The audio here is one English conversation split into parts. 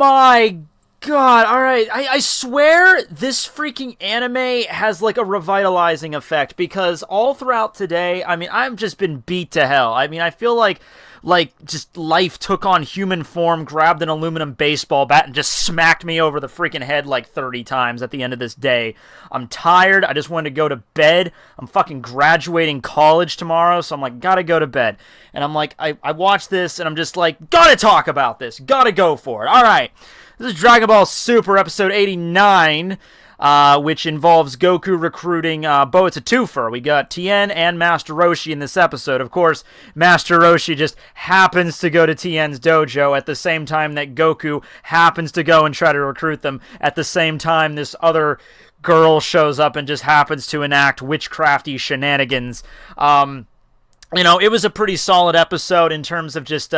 my God, alright, I swear this freaking anime has like a revitalizing effect, because all throughout today, I mean, I've just been beat to hell. I mean, I feel like just life took on human form, grabbed an aluminum baseball bat, and just smacked me over the freaking head like 30 times at the end of this day. I'm tired, I just wanted to go to bed. I'm fucking graduating college tomorrow, so I'm like, gotta go to bed. And I'm like, I watched this, and I'm just like, gotta talk about this, gotta go for it. Alright. This is Dragon Ball Super, episode 89, which involves Goku recruiting, it's a twofer. We got Tien and Master Roshi in this episode. Of course, Master Roshi just happens to go to Tien's dojo at the same time that Goku happens to go and try to recruit them. At the same time, this other girl shows up and just happens to enact witchcrafty shenanigans. It was a pretty solid episode in terms of just,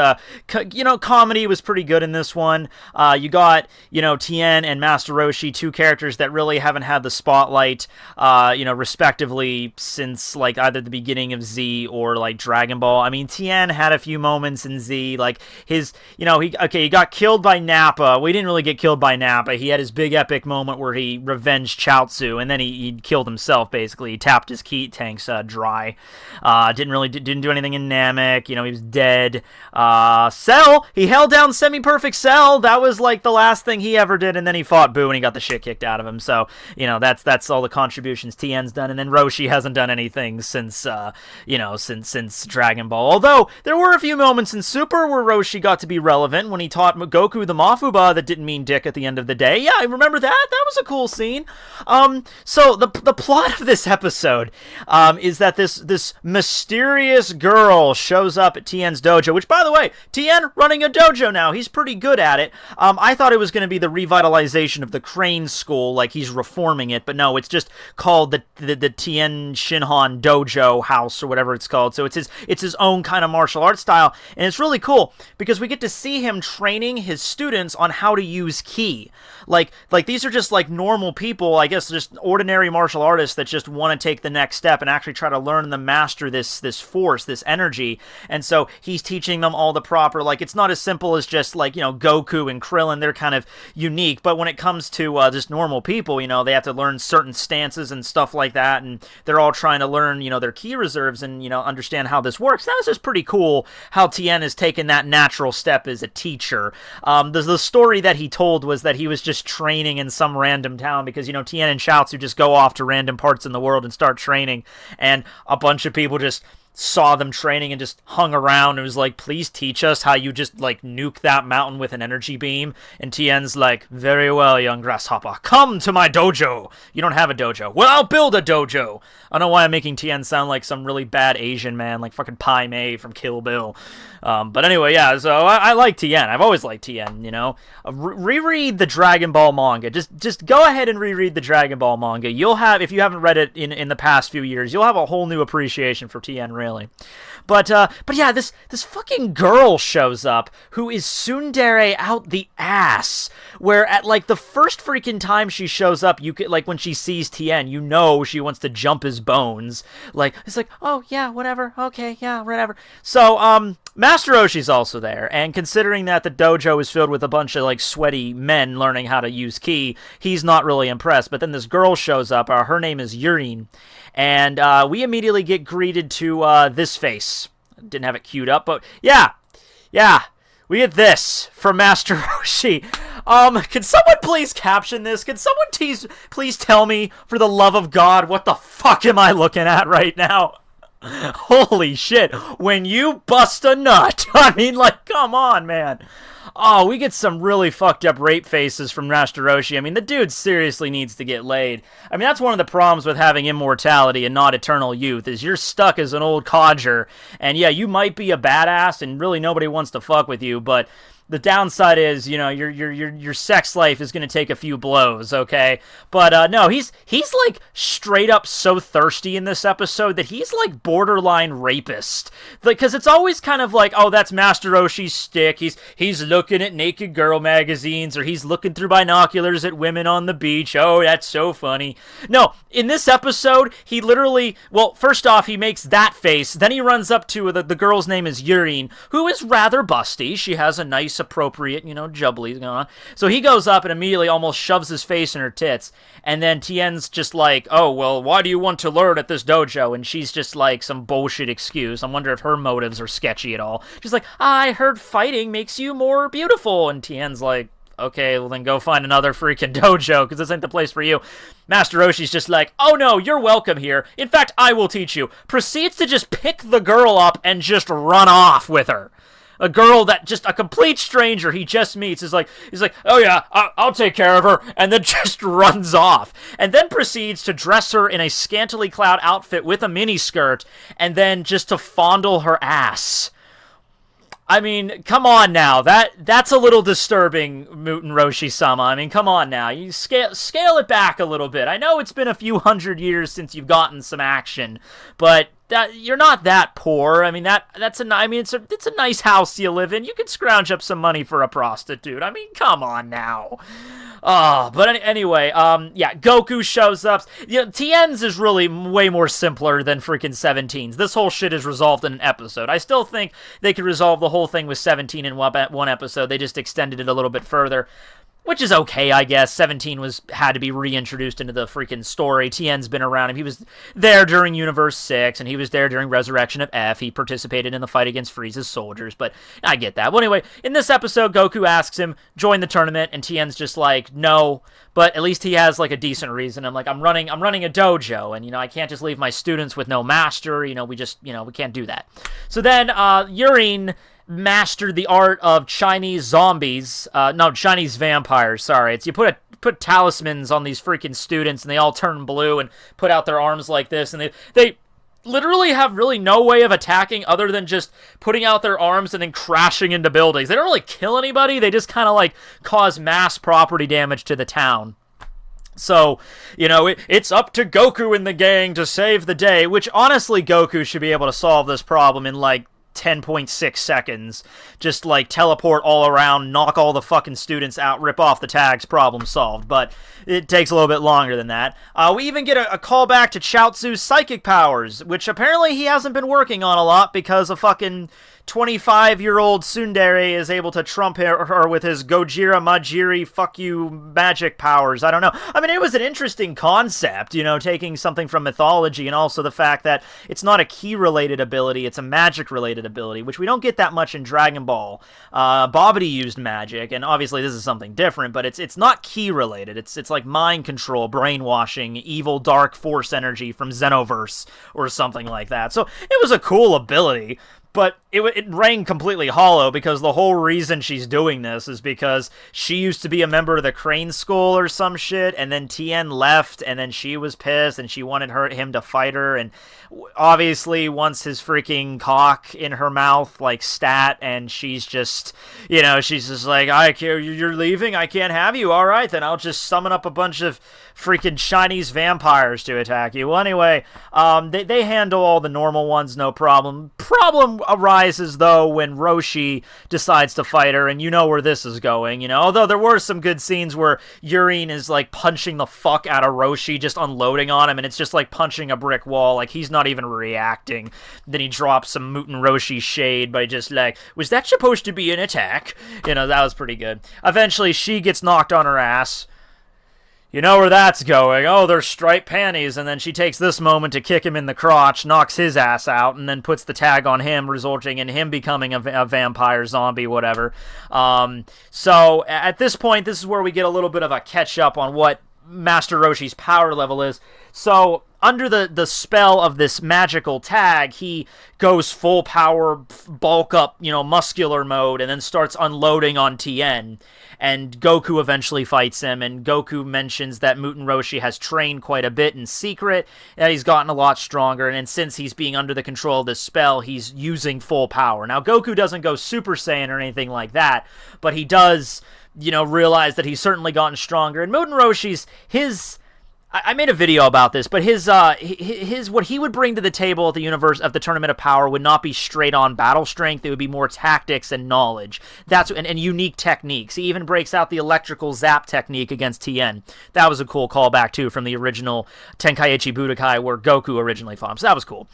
comedy was pretty good in this one. You got, Tien and Master Roshi, two characters that really haven't had the spotlight, respectively since, like, either the beginning of Z or, like, Dragon Ball. I mean, Tien had a few moments in Z, like, he got killed by Nappa. We didn't really get killed by Nappa. He had his big epic moment where he revenged Chaozu, and then he killed himself, basically. He tapped his ki tanks dry. Didn't do anything in Namek, he was dead. Cell, he held down Semi-Perfect Cell, that was like the last thing he ever did, and then he fought Boo and he got the shit kicked out of him, so, that's all the contributions Tien's done, and then Roshi hasn't done anything since, since Dragon Ball, although there were a few moments in Super where Roshi got to be relevant when he taught Goku the Mafuba that didn't mean dick at the end of the day. Yeah, I remember that was a cool scene. So the plot of this episode, is that this mysterious girl shows up at Tien's dojo, which, by the way, Tien running a dojo now. He's pretty good at it. I thought it was going to be the revitalization of the Crane School, like he's reforming it, but no, it's just called the Tien Shinhan Dojo House, or whatever it's called. So it's his own kind of martial arts style, and it's really cool because we get to see him training his students on how to use ki. Like these are just like normal people, I guess, just ordinary martial artists that just want to take the next step and actually try to learn and master this force, this energy. And so he's teaching them all the proper, like, it's not as simple as just like, Goku and Krillin, they're kind of unique, but when it comes to just normal people, they have to learn certain stances and stuff like that, and they're all trying to learn, their ki reserves and, understand how this works. That was just pretty cool how Tien has taken that natural step as a teacher. The story that he told was that he was just training in some random town because, Tien and Chaozu just go off to random parts in the world and start training, and a bunch of people just saw them training and just hung around and was like, please teach us how you just, like, nuke that mountain with an energy beam. And Tien's like, very well, young grasshopper, come to my dojo. You don't have a dojo. Well, I'll build a dojo. I don't know why I'm making Tien sound like some really bad Asian man, like fucking Pai Mei from Kill Bill. But anyway, yeah, so I like Tien. I've always liked Tien, reread the Dragon Ball manga. Just go ahead and reread the Dragon Ball manga. You'll have, if you haven't read it in the past few years, you'll have a whole new appreciation for Tien, really. But yeah, this fucking girl shows up who is tsundere out the ass, where at, like, the first freaking time she shows up, you could, like, when she sees Tien, she wants to jump his bones. Like, it's like, oh, yeah, whatever, okay, yeah, whatever. So, Master Roshi's also there, and considering that the dojo is filled with a bunch of, like, sweaty men learning how to use ki, he's not really impressed. But then this girl shows up, her name is Yurine, and we immediately get greeted to this face. Didn't have it queued up, but yeah, we get this from Master Roshi. Can someone please caption this? Can someone please tell me, for the love of God, what the fuck am I looking at right now? Holy shit, when you bust a nut. I mean, like, come on, man. Oh, we get some really fucked up rape faces from Master Roshi. I mean, the dude seriously needs to get laid. I mean, that's one of the problems with having immortality and not eternal youth, is you're stuck as an old codger, and yeah, you might be a badass, and really nobody wants to fuck with you, but the downside is, your sex life is going to take a few blows, okay? But, no, he's like, straight up so thirsty in this episode that he's, like, borderline rapist. Like, because it's always kind of like, oh, that's Master Roshi's stick. He's looking at naked girl magazines, or he's looking through binoculars at women on the beach. Oh, that's so funny. No, in this episode, he literally, well, first off, he makes that face. Then he runs up to, the girl's name is Yurine, who is rather busty. She has a nice appropriate, jubbly going on. So he goes up and immediately almost shoves his face in her tits. And then Tien's just like, oh, well, why do you want to learn at this dojo? And she's just like some bullshit excuse. I wonder if her motives are sketchy at all. She's like, I heard fighting makes you more beautiful. And Tien's like, okay, well then go find another freaking dojo, because this ain't the place for you. Master Roshi's just like, oh no, you're welcome here. In fact, I will teach you. Proceeds to just pick the girl up and just run off with her. A girl that just a complete stranger he just meets is like, he's like, oh yeah, I'll take care of her, and then just runs off. And then proceeds to dress her in a scantily clad outfit with a miniskirt, and then just to fondle her ass. I mean, come on now. That's a little disturbing, Muten Roshi-sama. I mean, come on now. You scale it back a little bit. I know it's been a few hundred years since you've gotten some action, but you're not that poor. I mean, it's a nice house you live in. You can scrounge up some money for a prostitute. I mean, come on now. But anyway, yeah, Goku shows up. Tien's is really way more simpler than freaking 17's. This whole shit is resolved in an episode. I still think they could resolve the whole thing with 17 in one episode. They just extended it a little bit further, which is okay, I guess. 17 had to be reintroduced into the freaking story. Tien's been around him. He was there during Universe 6, and he was there during Resurrection of F. He participated in the fight against Frieza's soldiers, but I get that. Well, anyway, in this episode, Goku asks him, join the tournament, and Tien's just like, no, but at least he has, like, a decent reason. I'm like, I'm running a dojo, and, I can't just leave my students with no master. We can't do that. So then, Urine mastered the art of Chinese Chinese vampires, sorry. It's you put talismans on these freaking students and they all turn blue and put out their arms like this, and they literally have really no way of attacking other than just putting out their arms and then crashing into buildings. They don't really kill anybody, they just kind of like cause mass property damage to the town. So, it's up to Goku and the gang to save the day, which honestly Goku should be able to solve this problem in like 10.6 seconds. Just like teleport all around, knock all the fucking students out, rip off the tags, problem solved. But it takes a little bit longer than that. We even get a callback to Chaozu's psychic powers, which apparently he hasn't been working on a lot because a fucking 25-year-old tsundere is able to trump her with his Gojira Majiri fuck you magic powers. I don't know. I mean, it was an interesting concept, taking something from mythology, and also the fact that it's not a ki-related ability, it's a magic-related ability, which we don't get that much in Dragon Ball. Babidi used magic, and obviously this is something different, but it's not ki-related. It's like mind control, brainwashing, evil dark force energy from Xenoverse, or something like that. So it was a cool ability. But it rang completely hollow, because the whole reason she's doing this is because she used to be a member of the Crane School or some shit, and then Tien left, and then she was pissed, and she wanted him to fight her, and obviously wants his freaking cock in her mouth, like stat, and she's just, she's just like, you're leaving? I can't have you? Alright, then I'll just summon up a bunch of freaking Chinese vampires to attack you. Well, anyway, they handle all the normal ones, no problem. Problem arises, though, when Roshi decides to fight her, and you know where this is going, Although there were some good scenes where Urine is, like, punching the fuck out of Roshi, just unloading on him, and it's just like punching a brick wall, like, he's not even reacting. Then he drops some Muten Roshi shade by just like, was that supposed to be an attack? That was pretty good. Eventually, she gets knocked on her ass. You know where that's going. Oh, they're striped panties. And then she takes this moment to kick him in the crotch, knocks his ass out, and then puts the tag on him, resulting in him becoming a vampire, zombie, whatever. So at this point, this is where we get a little bit of a catch-up on what Master Roshi's power level is. So under the spell of this magical tag, he goes full power, bulk up, muscular mode, and then starts unloading on Tien. And Goku eventually fights him, and Goku mentions that Muten Roshi has trained quite a bit in secret, and he's gotten a lot stronger, and since he's being under the control of this spell, he's using full power. Now, Goku doesn't go Super Saiyan or anything like that, but he does, realize that he's certainly gotten stronger, and Muten Roshi's, I made a video about this, but his what he would bring to the table at the universe of the Tournament of Power would not be straight on battle strength. It would be more tactics and knowledge. And unique techniques. He even breaks out the electrical zap technique against Tien. That was a cool callback too from the original Tenkaichi Budokai where Goku originally fought him. So that was cool.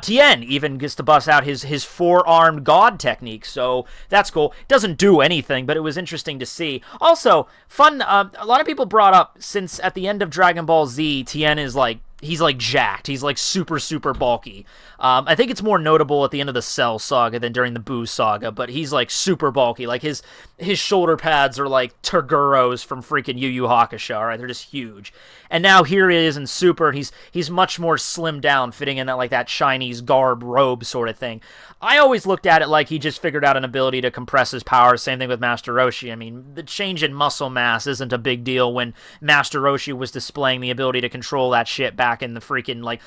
Tien even gets to bust out his four-armed god technique. So that's cool. Doesn't do anything, but it was interesting to see. Also, fun. A lot of people brought up since at the end of Dragon Ball Z, Tien is like, he's like jacked. He's like super, super bulky. I think it's more notable at the end of the Cell saga than during the Buu saga, but he's like super bulky. Like his shoulder pads are like Togoro's from freaking Yu Yu Hakusho, right? They're just huge. And now here he is in Super, and he's much more slimmed down, fitting in that like that Chinese garb robe sort of thing. I always looked at it like he just figured out an ability to compress his power. Same thing with Master Roshi. I mean, the change in muscle mass isn't a big deal when Master Roshi was displaying the ability to control that shit back in the freaking like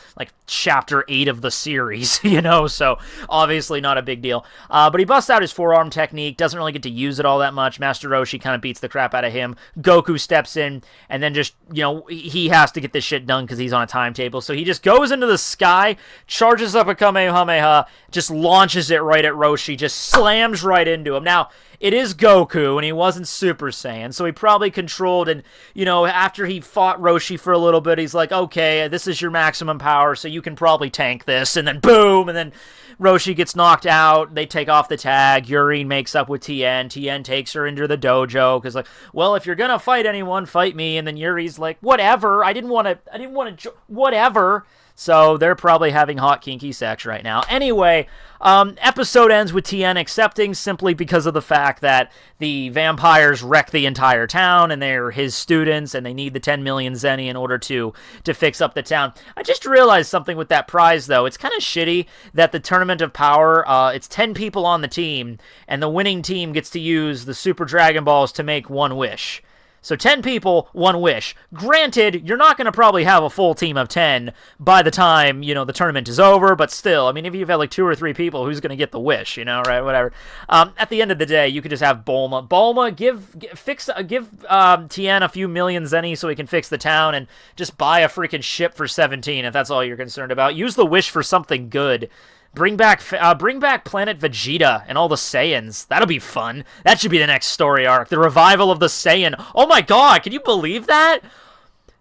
chapter 8 of the series, you know? So obviously not a big deal. But he busts out his forearm technique, doesn't really get to use it all that much. Master Roshi kind of beats the crap out of him. Goku steps in, and then just, you know, he has to get this shit done because he's on a timetable. So he just goes into the sky, charges up a Kamehameha, just launches it right at Roshi, just slams right into him. Now, it is Goku, and he wasn't Super Saiyan, so he probably controlled, and, you know, after he fought Roshi for a little bit, he's like, okay, this is your maximum power, so you can probably tank this, and then boom, and then Roshi gets knocked out, they take off the tag, Yuri makes up with Tien takes her into the dojo, because like, well, if you're gonna fight anyone, fight me, and then Yuri's like, whatever, I didn't want to, whatever. So they're probably having hot kinky sex right now. Anyway, episode ends with Tien accepting simply because of the fact that the vampires wreck the entire town and they're his students and they need the 10 million zeni in order to fix up the town. I just realized something with that prize, though. It's kind of shitty that the Tournament of Power, it's 10 people on the team and the winning team gets to use the Super Dragon Balls to make one wish. So 10 people, one wish. Granted, you're not going to probably have a full team of 10 by the time, you know, the tournament is over, but still, I mean, if you've had like 2 or 3 people, who's going to get the wish, you know, right, whatever. At the end of the day, you could just have Bulma. Bulma, give Tien a few million zeni so he can fix the town and just buy a freaking ship for 17 if that's all you're concerned about. Use the wish for something good. Bring back Planet Vegeta and all the Saiyans. That'll be fun. That should be the next story arc. The revival of the Saiyan. Oh my god, can you believe that?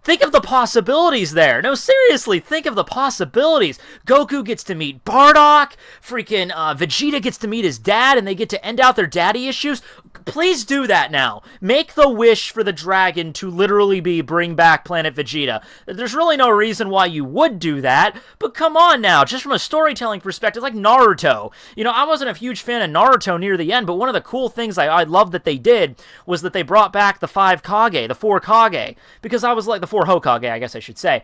Think of the possibilities there. No, seriously, think of the possibilities. Goku gets to meet Bardock. Freaking Vegeta gets to meet his dad, and they get to end out their daddy issues. Please do that now. Make the wish for the dragon to literally be bring back Planet Vegeta. There's really no reason why you would do that, but come on now. Just from a storytelling perspective, like Naruto. You know, I wasn't a huge fan of Naruto near the end, but one of the cool things I loved that they did was that they brought back the 5 Kage, the 4 Kage, because I was like, the 4 Hokage, I guess I should say,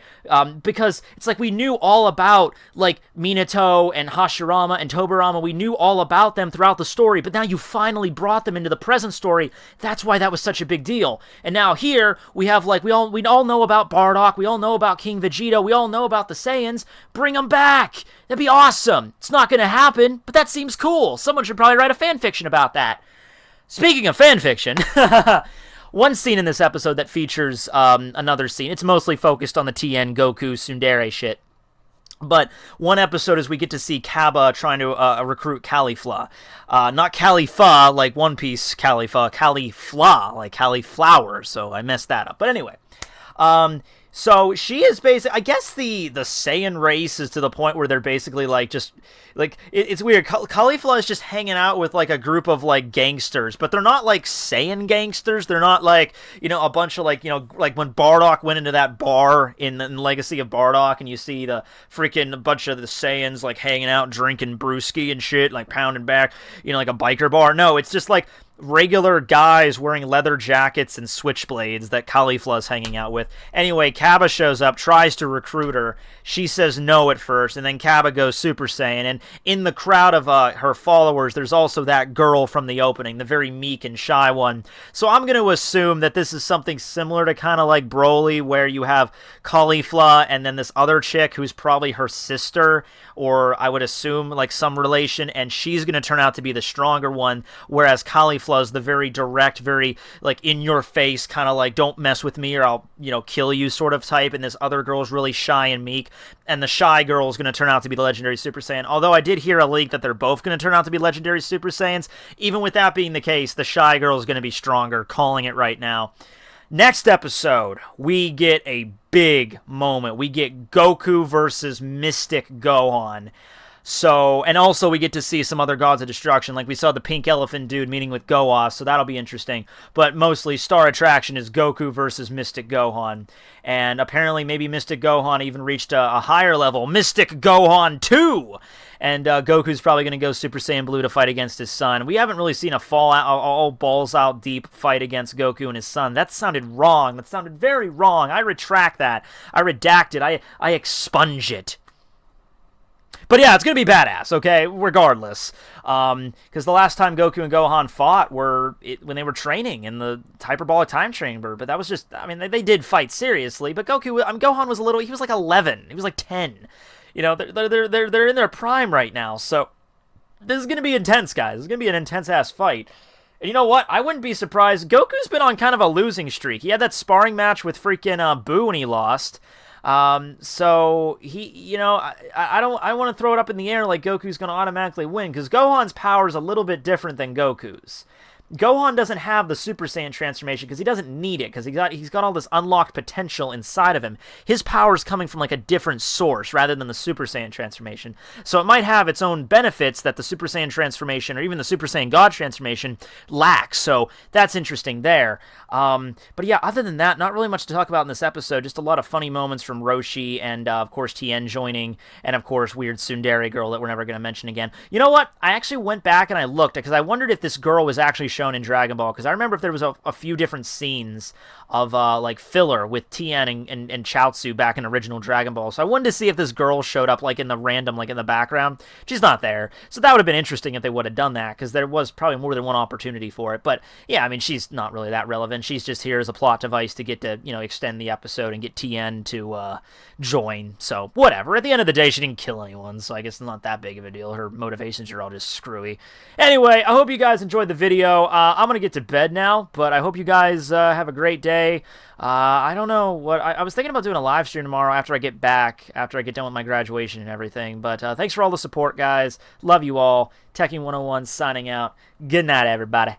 because it's like we knew all about, like, Minato and Hashirama and Tobirama. We knew all about them throughout the story, but now you finally brought them into the present story. That's why that was such a big deal. And now here, we have, like, we all know about Bardock, we all know about King Vegeta, we all know about the Saiyans. Bring them back! That'd be awesome! It's not gonna happen, but that seems cool. Someone should probably write a fanfiction about that. Speaking of fanfiction, one scene in this episode that features another scene. It's mostly focused on the Tien, Goku, Tsundere shit. But one episode is we get to see Cabba trying to recruit Caulifla. Not Califa, like One Piece Califa, Califla, like cauliflower, so I messed that up. But anyway, so she is basically, I guess the Saiyan race is to the point where they're basically like just, like, it's weird. Caulifla is just hanging out with like a group of like gangsters, but they're not like Saiyan gangsters. They're not like, you know, a bunch of like, you know, like when Bardock went into that bar in Legacy of Bardock and you see the freaking bunch of the Saiyans like hanging out, drinking brewski and shit, like pounding back, you know, like a biker bar. No, it's just like regular guys wearing leather jackets and switchblades that Caulifla's hanging out with. Anyway, Cabba shows up, tries to recruit her. She says no at first, and then Cabba goes Super Saiyan. And in the crowd of her followers, there's also that girl from the opening, the very meek and shy one. So I'm going to assume that this is something similar to kind of like Broly, where you have Caulifla and then this other chick who's probably her sister, or I would assume like some relation, and she's going to turn out to be the stronger one, whereas Caulifla Fluzz, the very direct, very, like, in-your-face, kind of like, don't mess with me or I'll, kill you sort of type, and this other girl's really shy and meek, and the shy girl is going to turn out to be the Legendary Super Saiyan. Although I did hear a leak that they're both going to turn out to be Legendary Super Saiyans, even with that being the case, the shy girl is going to be stronger, calling it right now. Next episode, we get a big moment. We get Goku versus Mystic Gohan. So, and also we get to see some other gods of destruction, like we saw the pink elephant dude meeting with Goas, so that'll be interesting. But mostly, star attraction is Goku versus Mystic Gohan. And apparently maybe Mystic Gohan even reached a higher level, Mystic Gohan 2! And Goku's probably going to go Super Saiyan Blue to fight against his son. We haven't really seen a all balls out deep fight against Goku and his son. That sounded wrong. That sounded very wrong. I retract that. I redact it. I expunge it. But yeah, it's going to be badass, okay, regardless. Because the last time Goku and Gohan fought when they were training in the hyperbolic time chamber. But that was just, they did fight seriously. But Gohan was he was like 11. He was like 10. They're in their prime right now. So this is going to be intense, guys. This is going to be an intense-ass fight. And you know what? I wouldn't be surprised. Goku's been on kind of a losing streak. He had that sparring match with freaking Boo when he lost. So he, I want to throw it up in the air like Goku's going to automatically win, because Gohan's power is a little bit different than Goku's. Gohan doesn't have the Super Saiyan transformation because he doesn't need it, because he's got all this unlocked potential inside of him. His power is coming from like a different source rather than the Super Saiyan transformation. So it might have its own benefits that the Super Saiyan transformation or even the Super Saiyan God transformation lacks. So that's interesting there. But yeah, other than that, not really much to talk about in this episode. Just a lot of funny moments from Roshi and, of course, Tien joining, and, of course, weird Tsundere girl that we're never going to mention again. You know what? I actually went back and I looked, because I wondered if this girl was actually shown in Dragon Ball, because I remember if there was a few different scenes of, like, filler with Tien and Chaozu back in original Dragon Ball. So I wanted to see if this girl showed up, like, in the random, like, in the background. She's not there. So that would have been interesting if they would have done that, because there was probably more than one opportunity for it. But, yeah, she's not really that relevant. She's just here as a plot device to get to, extend the episode and get Tien to join. So, whatever. At the end of the day, she didn't kill anyone, so I guess it's not that big of a deal. Her motivations are all just screwy. Anyway, I hope you guys enjoyed the video. I'm going to get to bed now, but I hope you guys have a great day. I don't know what... I was thinking about doing a live stream tomorrow after I get done with my graduation and everything. But thanks for all the support, guys. Love you all. Techie 101 signing out. Good night, everybody.